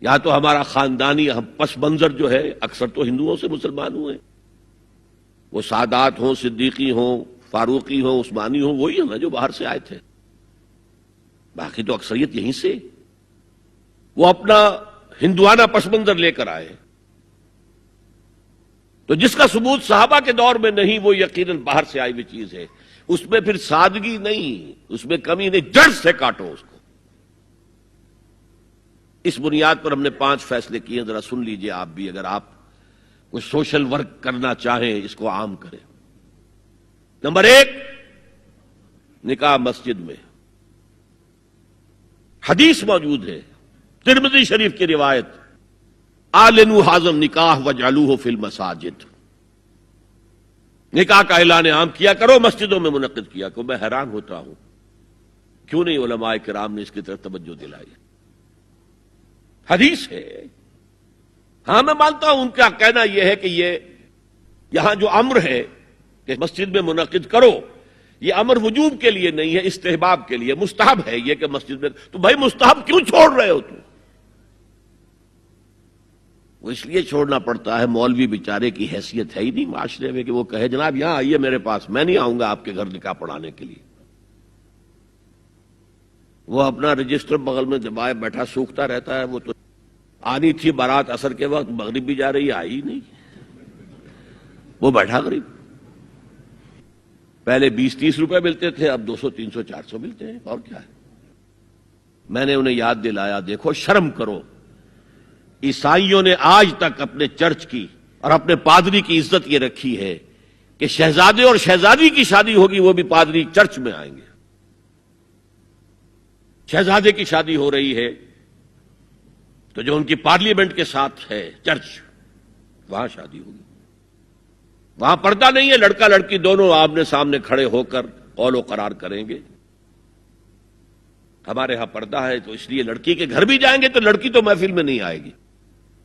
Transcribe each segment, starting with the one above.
یا تو ہمارا خاندانی پس منظر جو ہے اکثر تو ہندوؤں سے مسلمان ہوئے، وہ سادات ہوں، صدیقی ہوں، فاروقی ہوں، عثمانی ہوں، وہی ہیں نا جو باہر سے آئے تھے، باقی تو اکثریت یہیں سے، وہ اپنا ہندوانہ پس منظر لے کر آئے، تو جس کا ثبوت صحابہ کے دور میں نہیں وہ یقیناً باہر سے آئی ہوئی چیز ہے، اس میں پھر سادگی نہیں، اس میں کمی نہیں، جڑ سے کاٹو اس کو۔ اس بنیاد پر ہم نے 5 فیصلے کیے ہیں، ذرا سن لیجئے آپ بھی، اگر آپ کوئی سوشل ورک کرنا چاہیں اس کو عام کریں۔ نمبر 1، نکاح مسجد میں۔ حدیث موجود ہے، ترمذی شریف کی روایت، اعلنوا ھذا النکاح واجعلوہ فی المساجد، نکاح کا اعلان عام کیا کرو، مسجدوں میں منعقد کیا کرو۔ میں حیران ہوتا ہوں کیوں نہیں علماء کرام نے اس کی طرف توجہ دلائی۔ حدیث ہے، ہاں میں مانتا ہوں ان کا کہنا یہ ہے کہ یہ یہاں جو امر ہے کہ مسجد میں منعقد کرو، یہ امر وجوب کے لیے نہیں ہے، استحباب کے لیے، مستحب ہے یہ کہ مسجد میں۔ تو بھائی مستحب کیوں چھوڑ رہے ہو تم؟ وہ اس لیے چھوڑنا پڑتا ہے، مولوی بیچارے کی حیثیت ہے ہی نہیں معاشرے میں کہ وہ کہے جناب یہاں آئیے میرے پاس، میں نہیں آؤں گا آپ کے گھر نکاح پڑھانے کے لیے۔ وہ اپنا رجسٹر بغل میں دبائے بیٹھا سوکھتا رہتا ہے، وہ تو آنی تھی بارات عصر کے وقت، مغرب بھی جا رہی ہے، آئی نہیں، وہ بیٹھا غریب۔ پہلے 20-30 روپے ملتے تھے، اب 200 300 400 ملتے ہیں، اور کیا ہے۔ میں نے انہیں یاد دلایا، دیکھو شرم کرو، عیسائیوں نے آج تک اپنے چرچ کی اور اپنے پادری کی عزت یہ رکھی ہے کہ شہزادے اور شہزادی کی شادی ہوگی وہ بھی پادری چرچ میں آئیں گے۔ شہزادے کی شادی ہو رہی ہے تو جو ان کی پارلیمنٹ کے ساتھ ہے چرچ، وہاں شادی ہوگی، وہاں پردہ نہیں ہے، لڑکا لڑکی دونوں آمنے سامنے کھڑے ہو کر قول و قرار کریں گے۔ ہمارے ہاں پردہ ہے تو اس لیے لڑکی کے گھر بھی جائیں گے تو لڑکی تو محفل میں نہیں آئے گی،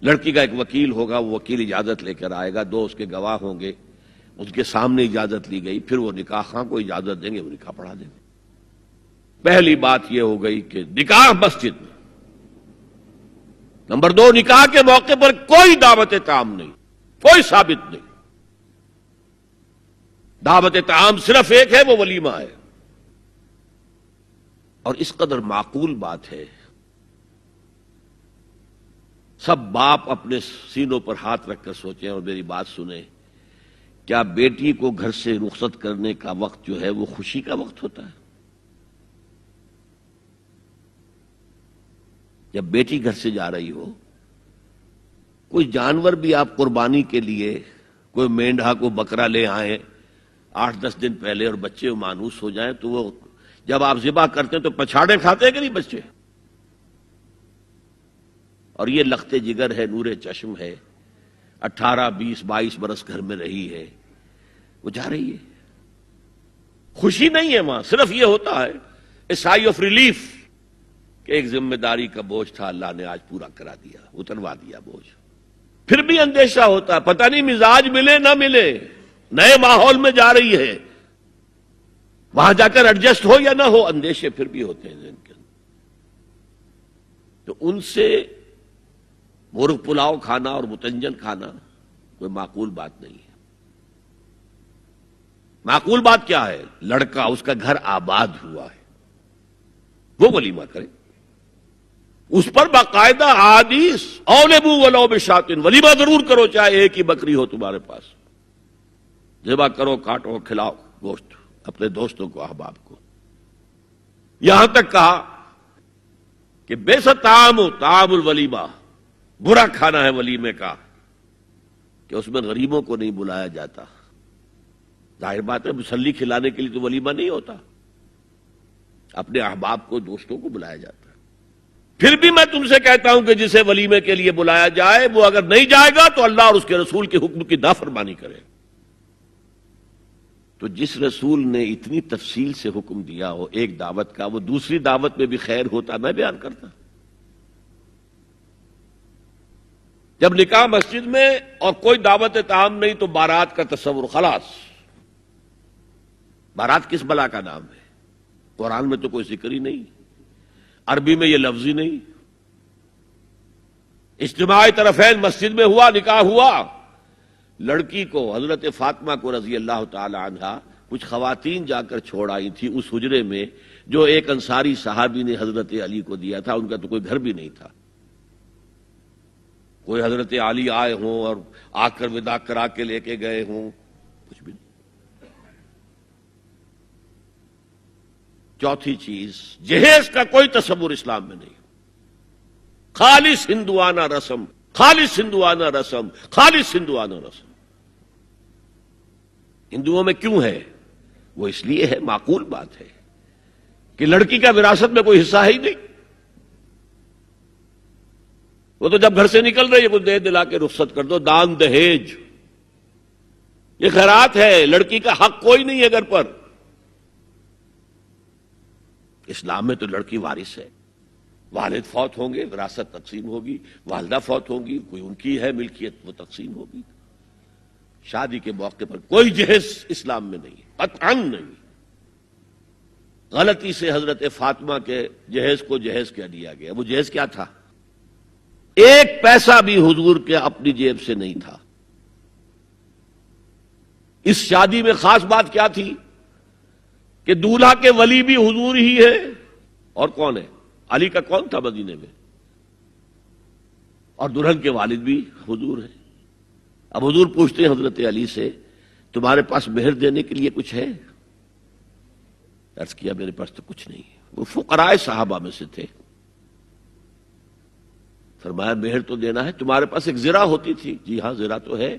لڑکی کا ایک وکیل ہوگا، وہ وکیل اجازت لے کر آئے گا، 2 اس کے گواہ ہوں گے، اس کے سامنے اجازت لی گئی، پھر وہ نکاح خواہ کو اجازت دیں گے، وہ نکاح پڑھا دیں گے۔ پہلی بات یہ ہو گئی کہ نکاح مسجد میں۔ نمبر 2، نکاح کے موقع پر کوئی دعوت طعام نہیں، کوئی ثابت نہیں۔ دعوت طعام صرف ایک ہے، وہ ولیمہ ہے، اور اس قدر معقول بات ہے، سب باپ اپنے سینوں پر ہاتھ رکھ کر سوچیں اور میری بات سنیں، کیا بیٹی کو گھر سے رخصت کرنے کا وقت جو ہے وہ خوشی کا وقت ہوتا ہے؟ جب بیٹی گھر سے جا رہی ہو، کوئی جانور بھی آپ قربانی کے لیے، کوئی مینڈھا کو بکرا لے آئیں 8-10 دن پہلے اور بچے مانوس ہو جائیں تو وہ جب آپ ذبح کرتے ہیں تو پچھاڑے کھاتے ہیں کہ نہیں بچے؟ اور یہ لخت جگر ہے، نور چشم ہے، 18 20 22 برس گھر میں رہی ہے، وہ جا رہی ہے، خوشی نہیں ہے وہاں، صرف یہ ہوتا ہے اے سائی آف ریلیف کہ ایک ذمہ داری کا بوجھ تھا، اللہ نے آج پورا کرا دیا، اتروا دیا بوجھ۔ پھر بھی اندیشہ ہوتا ہے، پتہ نہیں مزاج ملے نہ ملے، نئے ماحول میں جا رہی ہے، وہاں جا کر ایڈجسٹ ہو یا نہ ہو، اندیشے پھر بھی ہوتے ہیں ذہن کے اندر۔ تو ان سے مرغ پلاؤ کھانا اور متنجن کھانا کوئی معقول بات نہیں ہے۔ معقول بات کیا ہے؟ لڑکا، اس کا گھر آباد ہوا ہے، وہ ولیمہ کرے، اس پر باقاعدہ حدیث اولبو ولو بشاتن، ولیمہ ضرور کرو چاہے ایک ہی بکری ہو تمہارے پاس، ذبح کرو، کاٹو، کھلاؤ گوشت اپنے دوستوں کو، احباب کو۔ یہاں تک کہا کہ بیسا طعام الولیمہ، برا کھانا ہے ولیمے کا کہ اس میں غریبوں کو نہیں بلایا جاتا۔ ظاہر بات ہے مسلی کھلانے کے لیے تو ولیمہ نہیں ہوتا، اپنے احباب کو، دوستوں کو بلایا جاتا ہے۔ پھر بھی میں تم سے کہتا ہوں کہ جسے ولیمے کے لیے بلایا جائے وہ اگر نہیں جائے گا تو اللہ اور اس کے رسول کے حکم کی نافرمانی کرے۔ تو جس رسول نے اتنی تفصیل سے حکم دیا ہو ایک دعوت کا، وہ دوسری دعوت میں بھی خیر ہوتا، میں بیان کرتا۔ جب نکاح مسجد میں اور کوئی دعوت طعام نہیں تو بارات کا تصور خلاص۔ بارات کس بلا کا نام ہے؟ قرآن میں تو کوئی ذکر ہی نہیں، عربی میں یہ لفظ ہی نہیں۔ اجتماعی طرفین مسجد میں ہوا، نکاح ہوا. لڑکی کو حضرت فاطمہ کو رضی اللہ تعالی عنہا کچھ خواتین جا کر چھوڑ آئی تھی اس حجرے میں جو ایک انصاری صحابی نے حضرت علی کو دیا تھا. ان کا تو کوئی گھر بھی نہیں تھا. کوئی حضرت علی آئے ہوں اور آ کر وداع کرا کے لے کے گئے ہوں، کچھ بھی نہیں. چوتھی چیز، جہیز کا کوئی تصور اسلام میں نہیں. خالص ہندوانہ رسم، خالص ہندوانہ رسم، خالص ہندوانہ رسم. ہندوؤں میں کیوں ہے؟ وہ اس لیے ہے، معقول بات ہے کہ لڑکی کا وراثت میں کوئی حصہ ہے ہی نہیں. وہ تو جب گھر سے نکل رہی ہے کچھ دے دلا کے رخصت کر دو. دان دہیج یہ خیرات ہے، لڑکی کا حق کوئی نہیں ہے گھر پر. اسلام میں تو لڑکی وارث ہے. والد فوت ہوں گے وراثت تقسیم ہوگی، والدہ فوت ہوں گی کوئی ان کی ہے ملکیت وہ تقسیم ہوگی. شادی کے موقع پر کوئی جہیز اسلام میں نہیں، قطعاً نہیں. غلطی سے حضرت فاطمہ کے جہیز کو جہیز کیا دیا گیا. وہ جہیز کیا تھا؟ ایک پیسہ بھی حضور کے اپنی جیب سے نہیں تھا. اس شادی میں خاص بات کیا تھی کہ دولہا کے ولی بھی حضور ہی ہے. اور کون ہے؟ علی کا کون تھا مدینے میں؟ اور دلہن کے والد بھی حضور ہیں. اب حضور پوچھتے ہیں حضرت علی سے تمہارے پاس مہر دینے کے لیے کچھ ہے؟ عرض کیا میرے پاس تو کچھ نہیں. وہ فقراء صحابہ میں سے تھے. فرمایا مہر تو دینا ہے. تمہارے پاس ایک زرہ ہوتی تھی؟ جی ہاں زرہ تو ہے.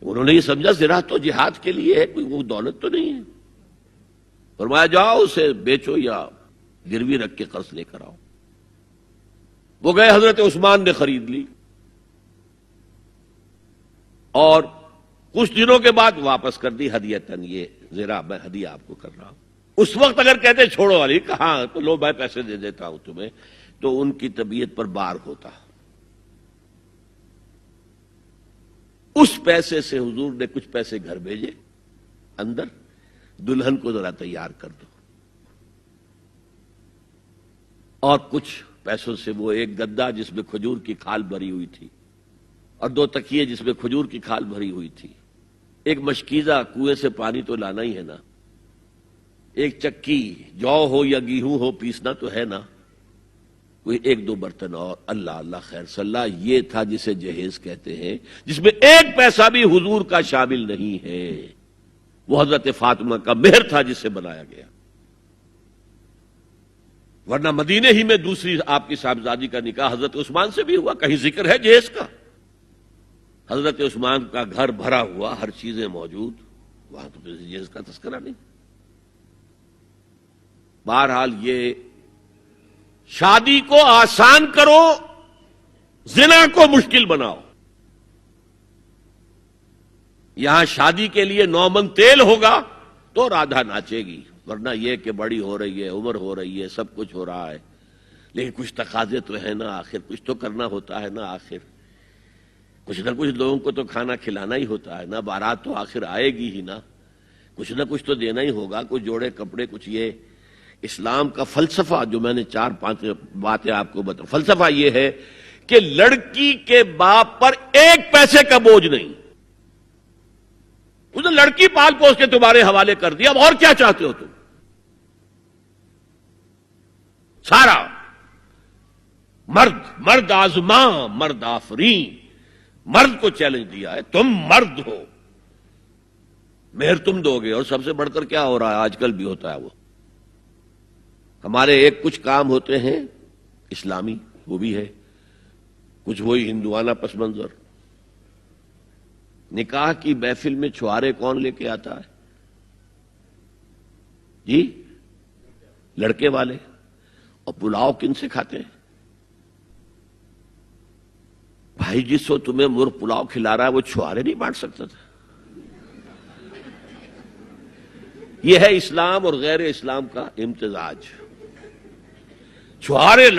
انہوں نے یہ سمجھا زرہ تو جہاد کے لیے ہے، کوئی وہ دولت تو نہیں ہے. فرمایا جاؤ اسے بیچو یا گروی رکھ کے قرض لے کر آؤ. وہ گئے، حضرت عثمان نے خرید لی اور کچھ دنوں کے بعد واپس کر دی ہدیتاً. یہ زرہ میں ہدیہ آپ کو کر رہا ہوں. اس وقت اگر کہتے چھوڑو علی، کہاں تو لو میں پیسے دے دیتا ہوں تمہیں، تو ان کی طبیعت پر بار ہوتا. اس پیسے سے حضور نے کچھ پیسے گھر بھیجے اندر، دلہن کو ذرا تیار کر دو. اور کچھ پیسوں سے وہ ایک گدا جس میں کھجور کی کھال بھری ہوئی تھی اور 2 تکیے جس میں کھجور کی کھال بھری ہوئی تھی. ایک مشکیزہ، کنویں سے پانی تو لانا ہی ہے نا. ایک چکی، جو ہو یا گیہوں ہو پیسنا تو ہے نا. کوئی 1-2 برتن اور. اللہ اللہ خیر صلی اللہ. یہ تھا جسے جہیز کہتے ہیں، جس میں ایک پیسہ بھی حضور کا شامل نہیں ہے. وہ حضرت فاطمہ کا مہر تھا جسے بنایا گیا. ورنہ مدینے ہی میں دوسری آپ کی صاحبزادی کا نکاح حضرت عثمان سے بھی ہوا. کہیں ذکر ہے جہیز کا؟ حضرت عثمان کا گھر بھرا ہوا، ہر چیزیں موجود، وہاں تو جہیز کا تذکرہ نہیں. بہرحال یہ شادی کو آسان کرو، زنا کو مشکل بناؤ. یہاں شادی کے لیے 9 من تیل ہوگا تو رادھا ناچے گی. ورنہ یہ کہ بڑی ہو رہی ہے، عمر ہو رہی ہے، سب کچھ ہو رہا ہے، لیکن کچھ تقاضے تو ہے نا. آخر کچھ تو کرنا ہوتا ہے نا. آخر کچھ نہ کچھ لوگوں کو تو کھانا کھلانا ہی ہوتا ہے نا. بارات تو آخر آئے گی ہی نا. کچھ نہ کچھ تو دینا ہی ہوگا. کچھ جوڑے کپڑے، کچھ. یہ اسلام کا فلسفہ جو میں نے 4-5 باتیں آپ کو بتا، فلسفہ یہ ہے کہ لڑکی کے باپ پر ایک پیسے کا بوجھ نہیں. اس نے لڑکی پال پوس کے تمہارے حوالے کر دیا، اب اور کیا چاہتے ہو تم؟ سارا مرد آزماں مرد آفرین، مرد کو چیلنج دیا ہے. تم مرد ہو، مہر تم دو گے. اور سب سے بڑھ کر کیا ہو رہا ہے آج کل بھی ہوتا ہے، وہ ہمارے ایک کچھ کام ہوتے ہیں اسلامی، وہ بھی ہے کچھ وہی ہندوانہ پس منظر. نکاح کی محفل میں چھوارے کون لے کے آتا ہے؟ جی لڑکے والے. اور پلاؤ کن سے کھاتے ہیں؟ بھائی جس کو تمہیں مرغ پلاؤ کھلا رہا ہے وہ چھوارے نہیں بانٹ سکتا تھا؟ یہ ہے اسلام اور غیر اسلام کا امتزاج. چھوارے